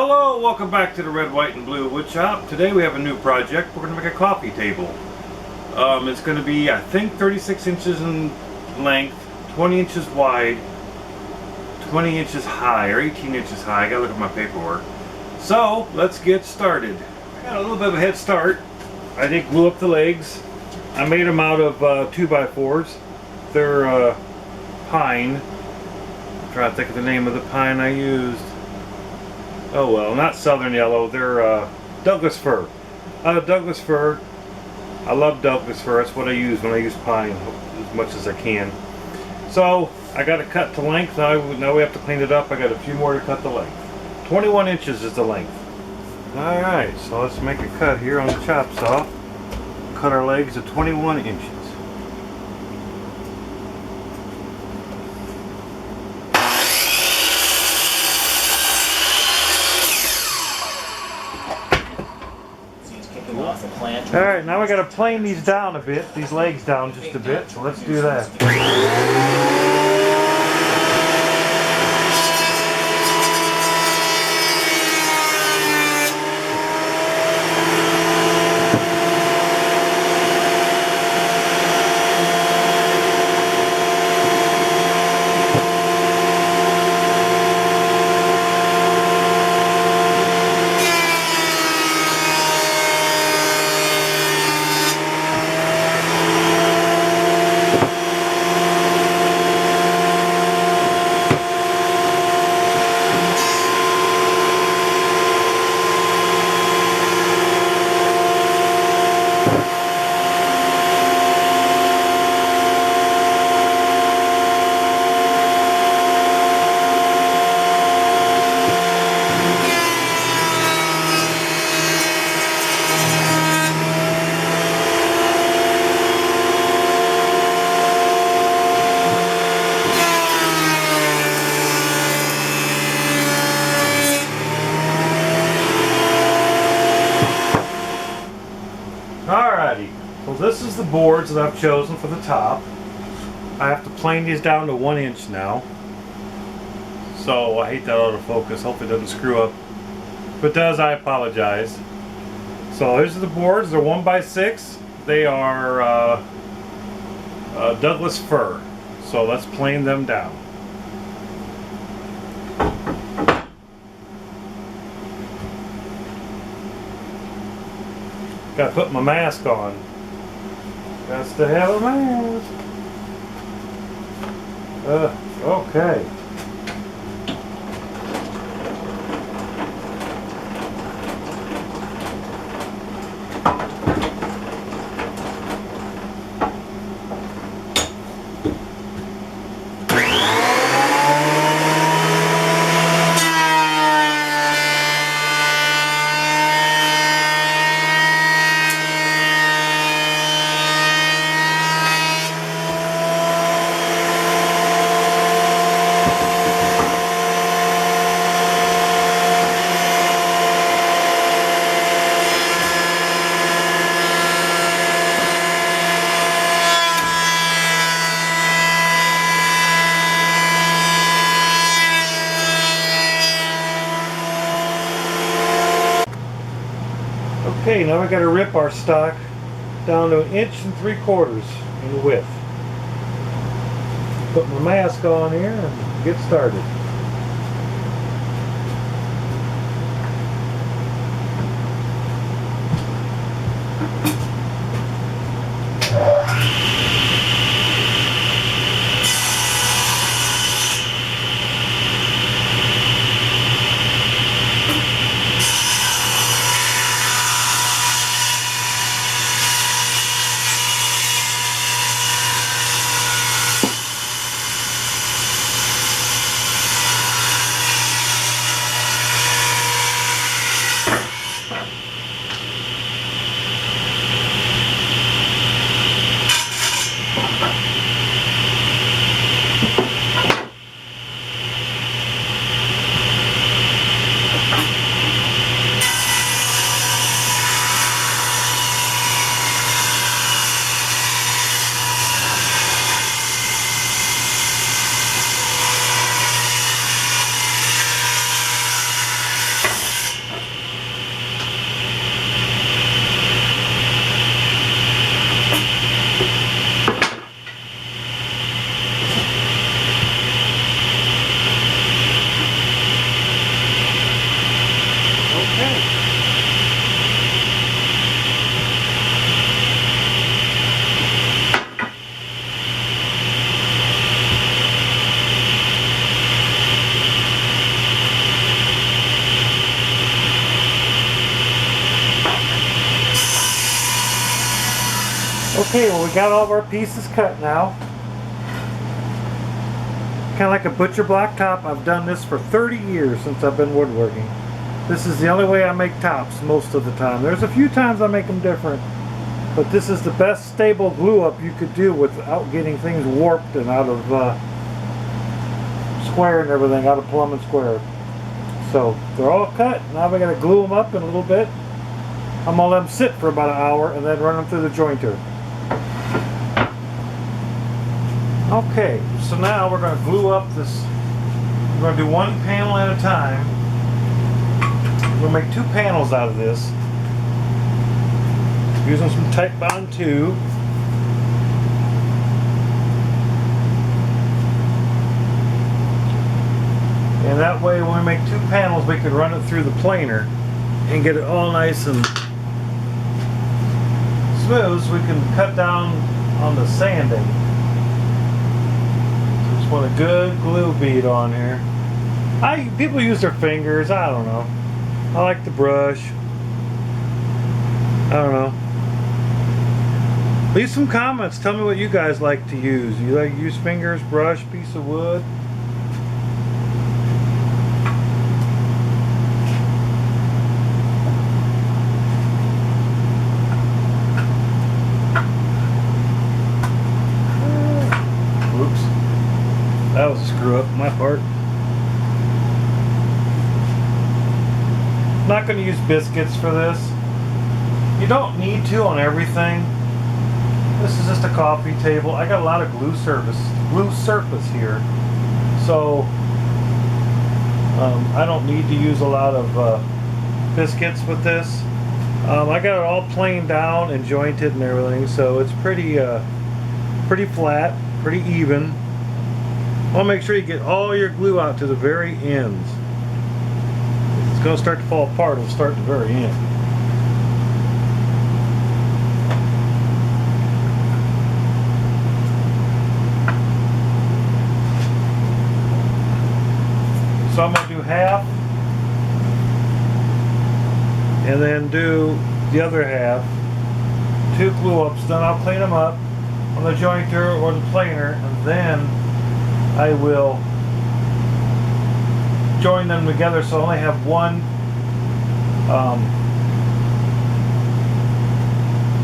Hello, welcome back to the Red, White, and Blue Woodshop. Today we have a new project. We're going to make a coffee table. It's going to be, I think, 36 inches in length, 20 inches wide, 20 inches high, or 18 inches high. I gotta look at my paperwork. So, let's get started. I got a little bit of a head start. I did glue up the legs. I made them out of 2x4s. They're pine. I'm trying to think of the name of the pine I used. Oh well, not southern yellow. They're Douglas fir. Douglas fir. I love Douglas fir. That's what I use when I use pine as much as I can. So I got it cut to length. Now we have to clean it up. I got a few more to cut the length. 21 inches is the length. Alright, so let's make a cut here on the chop saw. Cut our legs to 21 inches. Alright, now we got to plane these down a bit, these legs down just a bit, so let's do that. Alrighty, so this is the boards that I've chosen for the top. I have to plane these down to 1 inch now. So I hate that autofocus, hopefully it doesn't screw up. If it does, I apologize. So here's the boards, they're 1x6. They are Douglas fir. So let's plane them down. Gotta put my mask on. Got to have a mask. Okay. Okay, now we got to rip our stock down to 1 3/4 inches in width. Put my mask on here and get started. Okay. Okay, well, we got all of our pieces cut now. Kind of like a butcher block top. I've done this for 30 years since I've been woodworking. This is the only way I make tops most of the time. There's a few times I make them different, but this is the best stable glue up you could do without getting things warped and out of square and everything, out of plumb and square. So they're all cut. Now we got to glue them up in a little bit. I'm gonna let them sit for about an hour and then run them through the jointer. Okay, so now we're going to glue up this. We're going to do one panel at a time. We'll make two panels out of this using some Type Bond 2. And that way when we make two panels we can run it through the planer and get it all nice and smooth so we can cut down on the sanding. Just want a good glue bead on here. People use their fingers, I don't know. I like the brush. I don't know. Leave some comments. Tell me what you guys like to use. You like to use fingers, brush, piece of wood? Whoops. That was a screw up on my part. I'm not going to use biscuits for this. You don't need to on everything. This is just a coffee table. I got a lot of glue surface here, so I don't need to use a lot of biscuits with this. I got it all planed down and jointed and everything, so it's pretty flat, pretty even. I'll make sure you get all your glue out to the very ends. If it's going to start to fall apart, it'll start at the very end. So I'm going to do half and then do the other half. Two glue ups, then I'll clean them up on the jointer or the planer, and then I will join them together so I only have one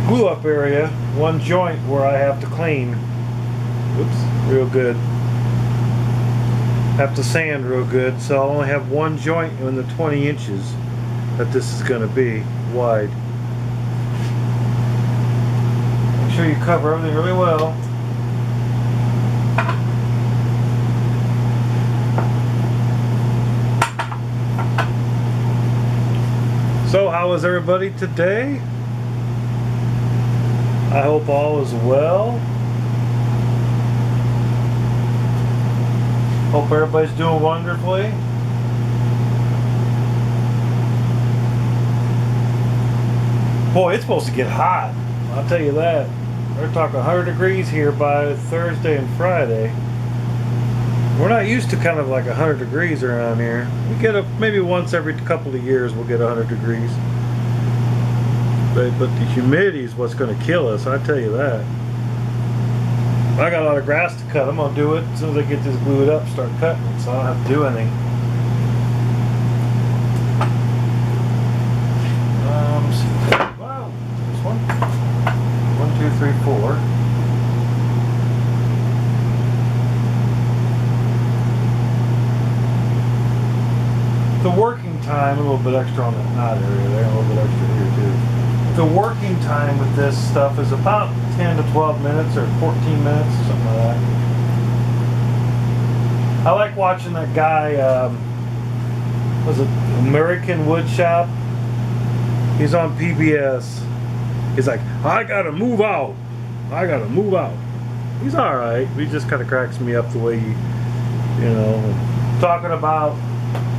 glue up area, one joint where I have to clean. Oops, real good. Have to sand real good, so I'll only have one joint in the 20 inches that this is going to be wide. Make sure you cover everything really well. So how is everybody today? I hope all is well. Hope everybody's doing wonderfully. Boy, it's supposed to get hot. I'll tell you that. We're talking 100 degrees here by Thursday and Friday. We're not used to kind of like 100 degrees around here. We get maybe once every couple of years we'll get 100 degrees. But the humidity is what's going to kill us, I tell you that. I got a lot of grass to cut. I'm going to do it as soon as I get this glued up, start cutting it, so I don't have to do anything. Let's see. Wow, this one. 1, 2, 3, 4. The working time, a little bit extra on that knot area there, a little bit extra here too. The working time with this stuff is about 10 to 12 minutes or 14 minutes, something like that. I like watching that guy, was it American Woodshop? He's on PBS. He's like, I gotta move out. I gotta move out. He's alright. He just kind of cracks me up the way you know, talking about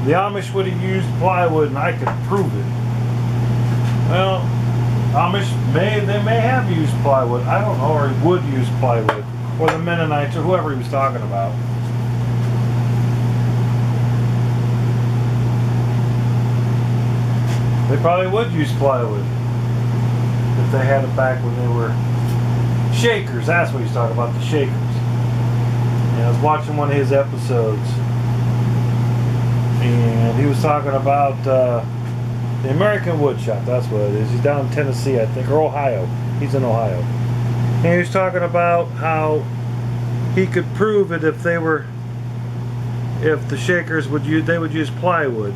the Amish would have used plywood, and I could prove it. Well, Amish they may have used plywood. I don't know, or would use plywood, or the Mennonites, or whoever he was talking about. They probably would use plywood if they had it back when they were shakers. That's what he's talking about, the shakers. And I was watching one of his episodes, and he was talking about the American Woodshop. That's what it is. He's down in Tennessee, I think, or Ohio. He's in Ohio. And he was talking about how he could prove it if the shakers would use, they would use plywood.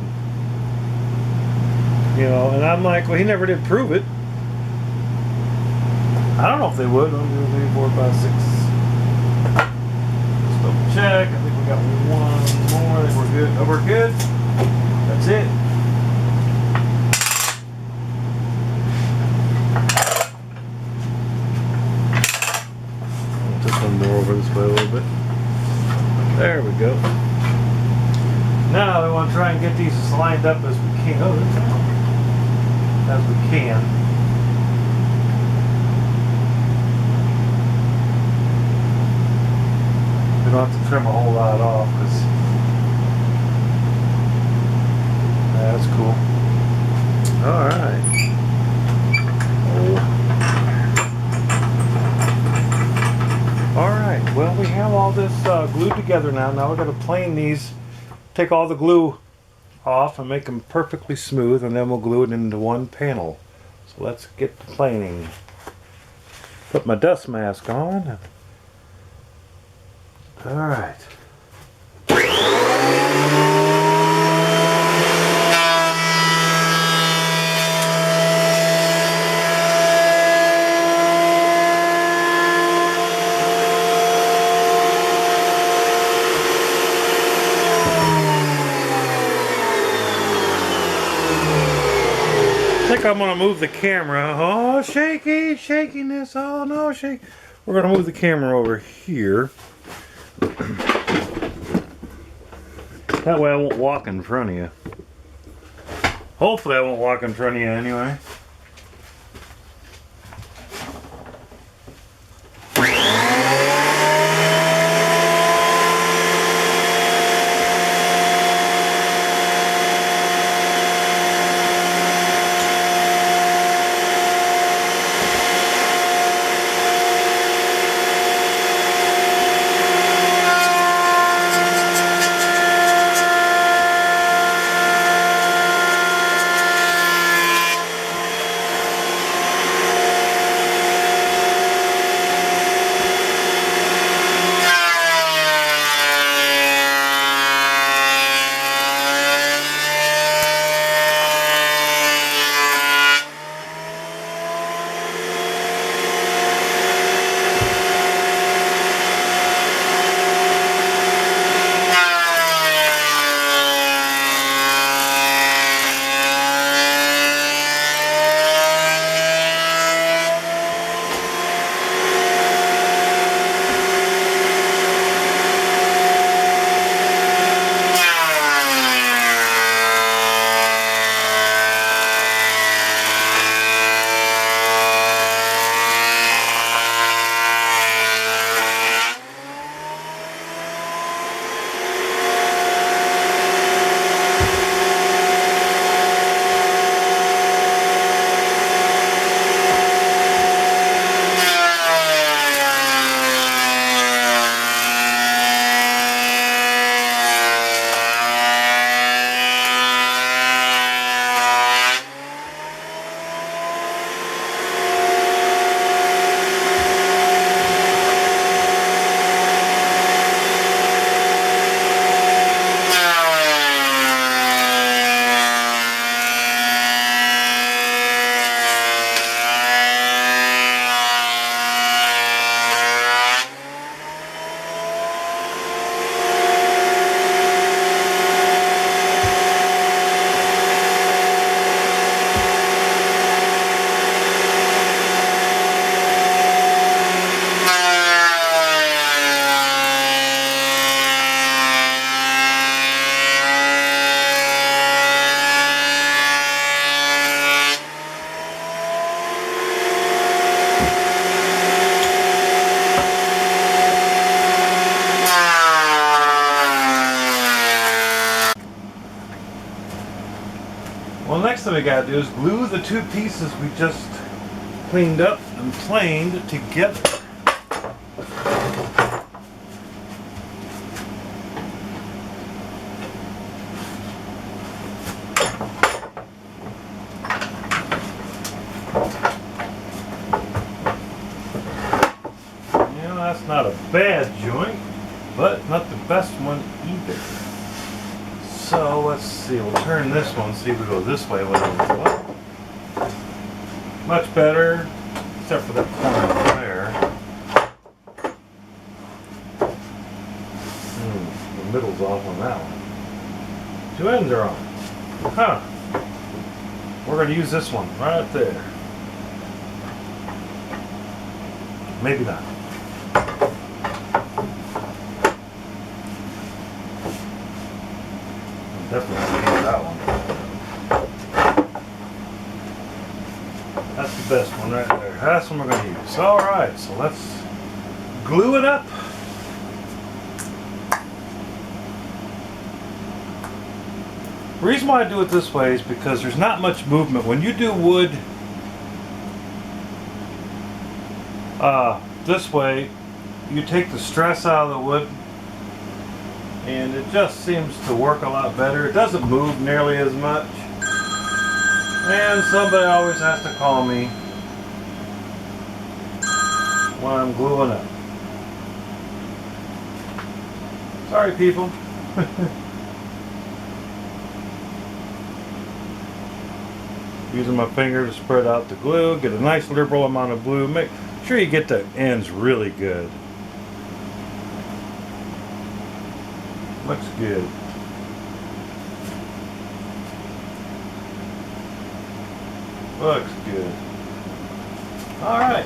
You know, and I'm like, well, he never did prove it. I don't know if they would. 1, 2, 3, 4, 5, 6. Let's double check. I think we got one more. I think we're good. Oh, we're good. That's it. I'll just one more over this way a little bit. There we go. Now we want to try and get these as lined up as we can. Oh, as we can. We don't have to trim a whole lot off because that's cool. All right. All right. Well, we have all this glued together now. Now we're going to plane these. Take all the glue off and make them perfectly smooth, and then we'll glue it into one panel. So let's get to planing. Put my dust mask on. All right. I think I'm gonna move the camera. Oh, shaky, shakiness. Oh no, shake. We're gonna move the camera over here. That way I won't walk in front of you. Hopefully I won't walk in front of you anyway. Well, next thing we gotta do is glue the two pieces we just cleaned up and planed together. You know, that's not a bad joint, but not the best one either. So let's see, we'll turn this one, see if we go this way, whatever. Well, much better, except for that corner there. The middle's off on that one. Two ends are on. Huh. We're going to use this one right there. Maybe not. Definitely have to use that one. That's the best one right there. That's what we're going to use. Alright, so let's glue it up. The reason why I do it this way is because there's not much movement. When you do wood this way, you take the stress out of the wood, and it just seems to work a lot better. It doesn't move nearly as much. And somebody always has to call me when I'm gluing up. Sorry, people. Using my finger to spread out the glue, get a nice liberal amount of glue. Make sure you get the ends really good. Looks good. Looks good. Alright.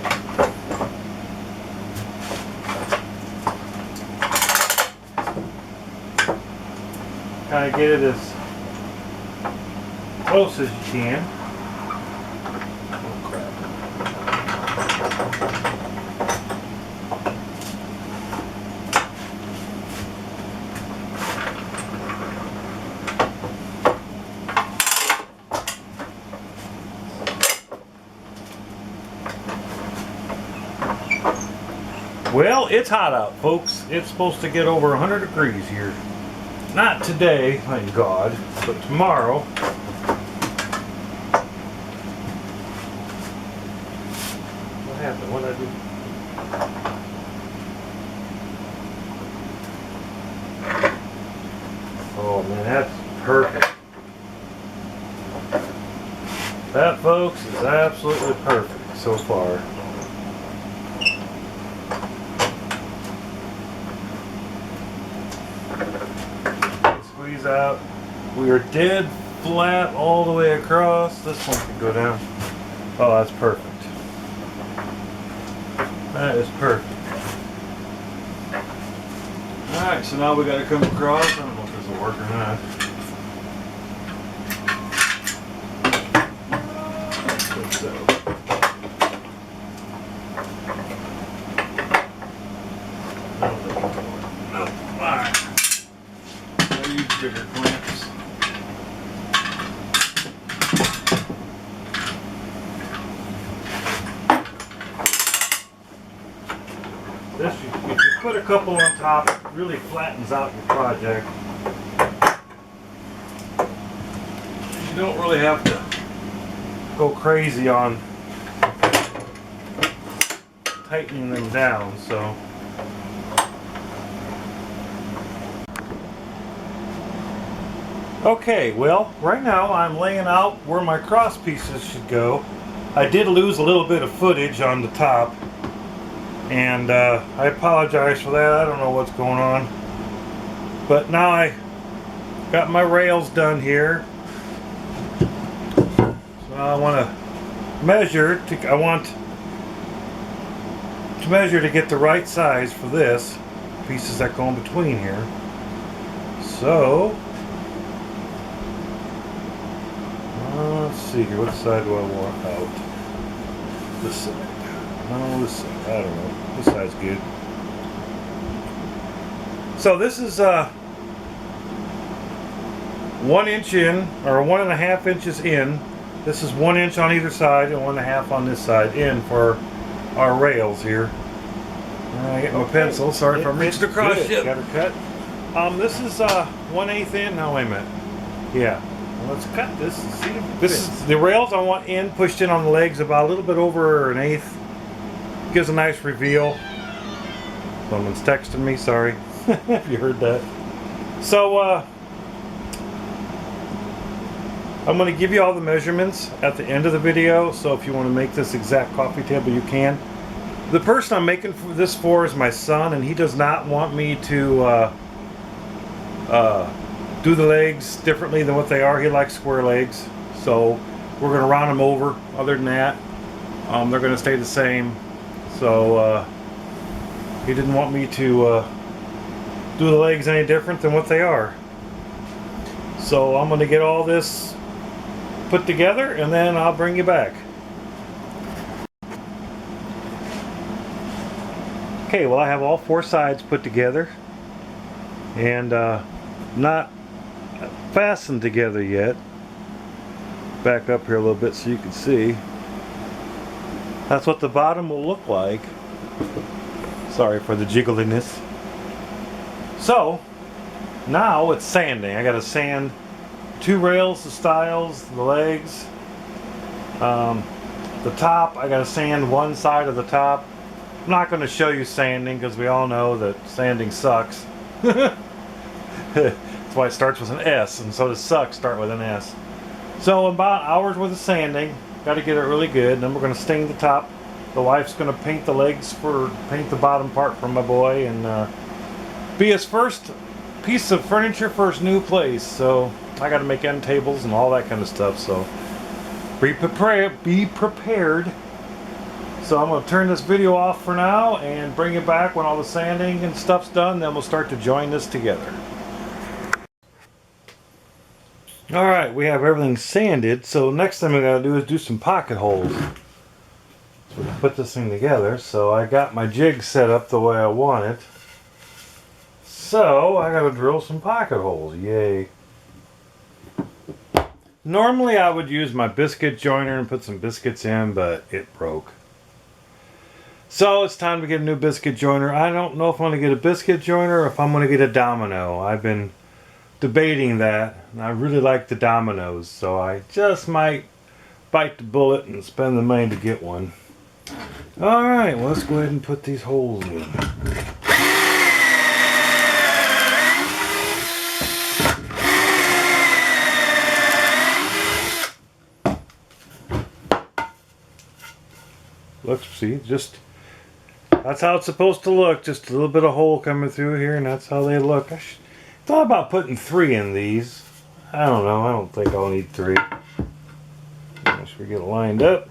Kind of get it as close as you can. Well, it's hot out, folks. It's supposed to get over 100 degrees here. Not today, thank God, but tomorrow. What happened? What did I do? Oh man, that's perfect. That, folks, is absolutely perfect so far. Out. We are dead flat all the way across. This one can go down. Oh, that's perfect. That is perfect. Alright, so now we got to come across. I don't know if this will work or not. Bigger clamps. This, if you put a couple on top, it really flattens out your project. You don't really have to go crazy on tightening them down, so. Okay, well, right now I'm laying out where my cross pieces should go. I did lose a little bit of footage on the top, and I apologize for that. I don't know what's going on. But now I got my rails done here. So I want to measure to get the right size for this pieces that go in between here. So let's see here, what side do I want out? This side. No, this side. I don't know. This side's good. So this is 1 inch in, or 1.5 inches in. This is 1 inch on either side and 1.5 on this side in for our rails here. I get my pencil. Sorry if I'm reaching across it. Got her cut. This is 1/8 in. No, wait a minute. Yeah. Well, let's cut this and see if it fits. This is the rails I want in, pushed in on the legs about a little bit over 1/8. Gives a nice reveal. Someone's texting me. Sorry if you heard that. So I'm going to give you all the measurements at the end of the video. So if you want to make this exact coffee table, you can. The person I'm making this for is my son, and he does not want me to do the legs differently than what they are. He likes square legs, so we're going to round them over. Other than that, they're going to stay the same. So he didn't want me to do the legs any different than what they are. So I'm going to get all this put together, and then I'll bring you back. Okay, well, I have all 4 sides put together and not fastened together yet. Back up here a little bit so you can see. That's what the bottom will look like. Sorry for the jiggliness. So now it's sanding. I got to sand 2 rails, the stiles, the legs, the top. I got to sand 1 side of the top. I'm not going to show you sanding because we all know that sanding sucks. That's why it starts with an S, and so does suck start with an S. So about an hour's worth of sanding. Got to get it really good. Then we're going to stain the top. The wife's going to paint the legs paint the bottom part for my boy, and be his first piece of furniture for his new place. So I got to make end tables and all that kind of stuff. So be prepared. So I'm going to turn this video off for now and bring it back when all the sanding and stuff's done. Then we'll start to join this together. Alright, we have everything sanded. So next thing we got to do is do some pocket holes. So we'll put this thing together. So I got my jig set up the way I want it. So I got to drill some pocket holes. Yay. Normally I would use my biscuit joiner and put some biscuits in, but it broke. So it's time to get a new biscuit joiner. I don't know if I'm going to get a biscuit joiner or if I'm going to get a domino. I've been debating that, and I really like the dominoes, so I just might bite the bullet and spend the money to get one. Alright, well, let's go ahead and put these holes in. Look, see, just that's how it's supposed to look. Just a little bit of hole coming through here, and that's how they look. I thought about putting 3 in these. I don't know. I don't think I'll need 3. Once we get it lined up.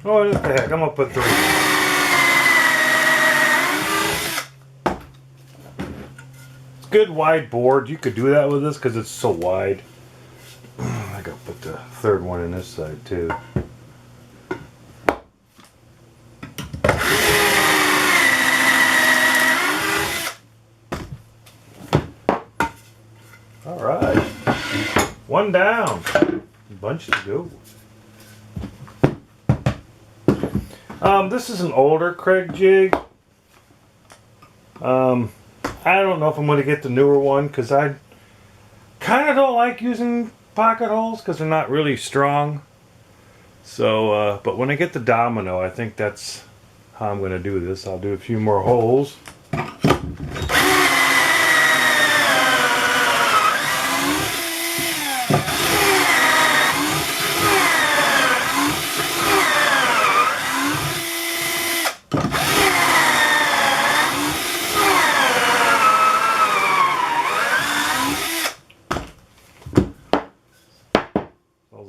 Oh, what the heck? I'm going to put 3. Good wide board. You could do that with this because it's so wide. I gotta put the 3rd one in this side too. Alright. 1 down. Bunch to go. This is an older Craig jig. I don't know if I'm going to get the newer one because I kind of don't like using pocket holes because they're not really strong. So, but when I get the domino, I think that's how I'm going to do this. I'll do a few more holes.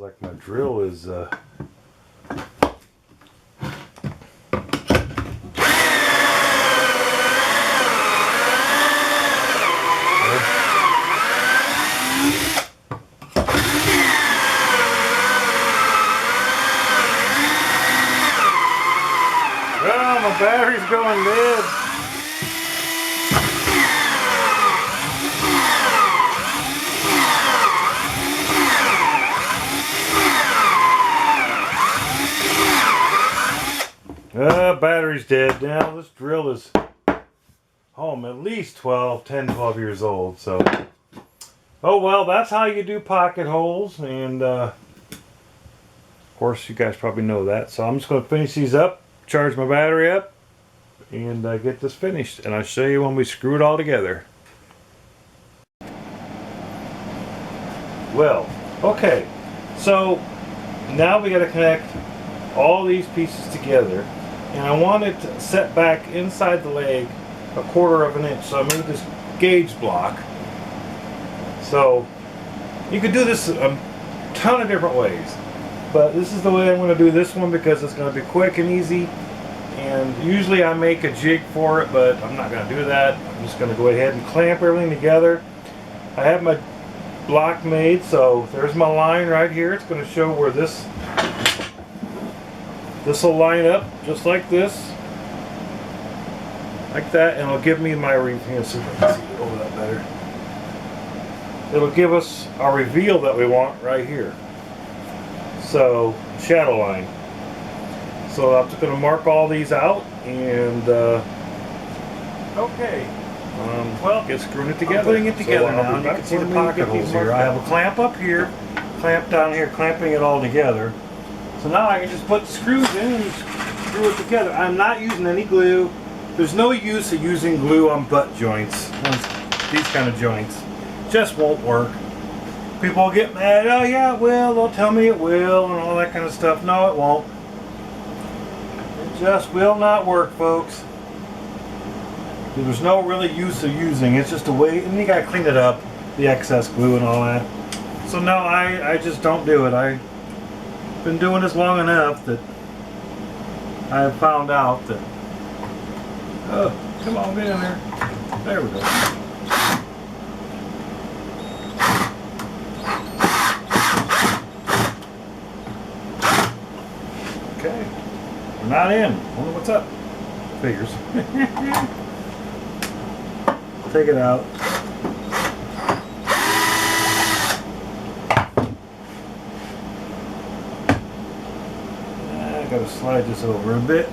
Like my drill is Oh, my battery's going dead. Battery's dead. Now this drill is at least 12 years old. So, oh well, that's how you do pocket holes. And of course, you guys probably know that. So I'm just going to finish these up, charge my battery up, and get this finished. And I'll show you when we screw it all together. Well, okay. So now we got to connect all these pieces together. And I want it set back inside the leg 1/4 of an inch. So I made this gauge block. So you could do this a ton of different ways, but this is the way I'm going to do this one because it's going to be quick and easy. And usually I make a jig for it, but I'm not going to do that. I'm just going to go ahead and clamp everything together. I have my block made, so there's my line right here. It's going to show where this will line up just like this, like that, and it'll give me my reveal. See if I can see it over that better. It'll give us our reveal that we want right here. So shadow line. So I'm just going to mark all these out and okay. Well, get screwing it together. I'm putting it together now. You can see the pocket holes here. I have a clamp up here, clamp down here, clamping it all together. So now I can just put the screws in and screw it together. I'm not using any glue. There's no use of using glue on butt joints. These kind of joints just won't work. People will get mad. Oh yeah, it will. They'll tell me it will and all that kind of stuff. No, it won't. It just will not work, folks. There's no really use of using. It's just a way, and you gotta clean it up, the excess glue and all that. So no, I just don't do it. I've been doing this long enough that I've found out that, oh, come on, get in there. There we go. Okay, we're not in. Wonder what's up. Figures. Take it out. I gotta slide this over a bit.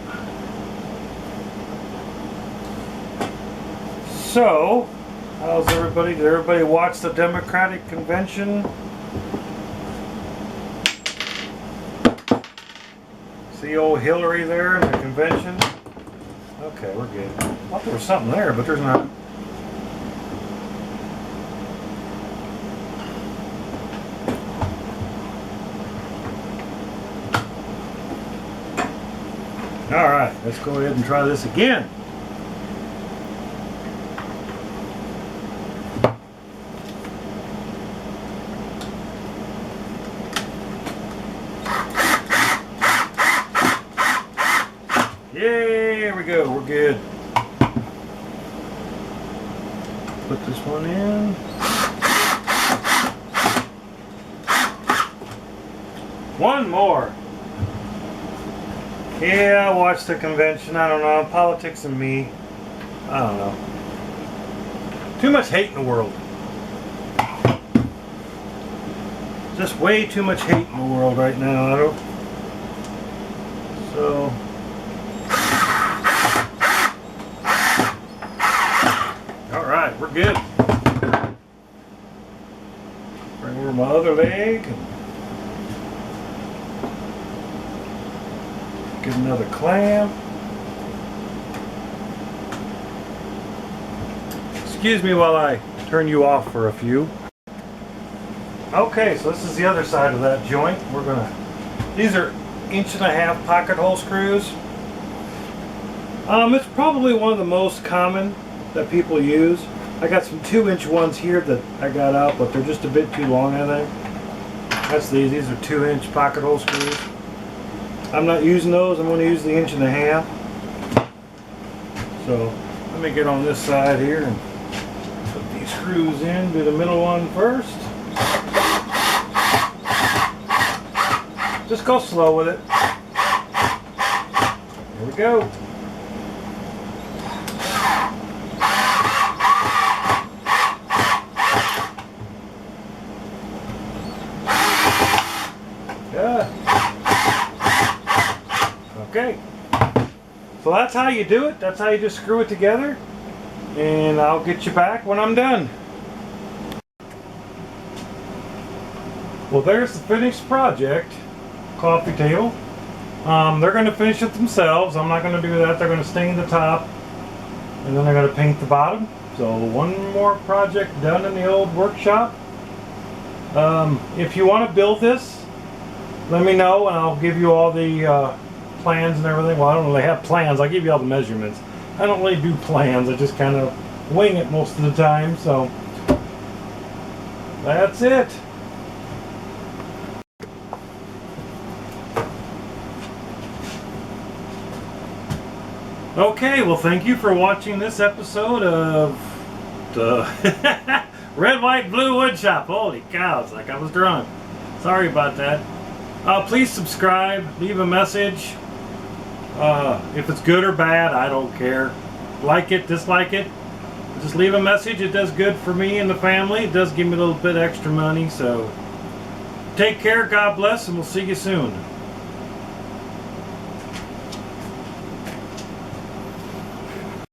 So, how's everybody? Did everybody watch the Democratic convention? See old Hillary there in the convention? Okay, we're good. I thought there was something there, but there's not. Alright, let's go ahead and try this again. Yay, there we go, we're good. Put this one in. One more. Yeah, I watched the convention. I don't know. Politics and me. I don't know. Too much hate in the world. Just way too much hate in the world right now. I don't. So. Alright, we're good. Bring over my other leg. Get another clamp. Excuse me while I turn you off for a few. Okay, so this is the other side of that joint. These are 1.5 inch pocket hole screws. It's probably one of the most common that people use. I got some 2-inch ones here that I got out, but they're just a bit too long, I think. That's these. These are 2-inch pocket hole screws. I'm not using those. I'm going to use the 1.5 inch. So let me get on this side here and put these screws in. Do the middle one first. Just go slow with it. There we we go. Yeah. Okay. So that's how you do it. That's how you just screw it together. And I'll get you back when I'm done. Well, there's the finished project. Coffee table. They're going to finish it themselves. I'm not going to do that. They're going to stain the top. And then they're going to paint the bottom. So one more project done in the old workshop. If you want to build this, let me know and I'll give you all the plans and everything. Well, I don't really have plans. I'll give you all the measurements. I don't really do plans. I just kind of wing it most of the time. So that's it. Okay, well, thank you for watching this episode of the Red, White, Blue Woodshop. Holy cow, it's like I was drunk. Sorry about that. Please subscribe, leave a message. If it's good or bad, I don't care. Like it, dislike it. Just leave a message. It does good for me and the family. It does give me a little bit extra money. So take care, God bless, and we'll see you soon.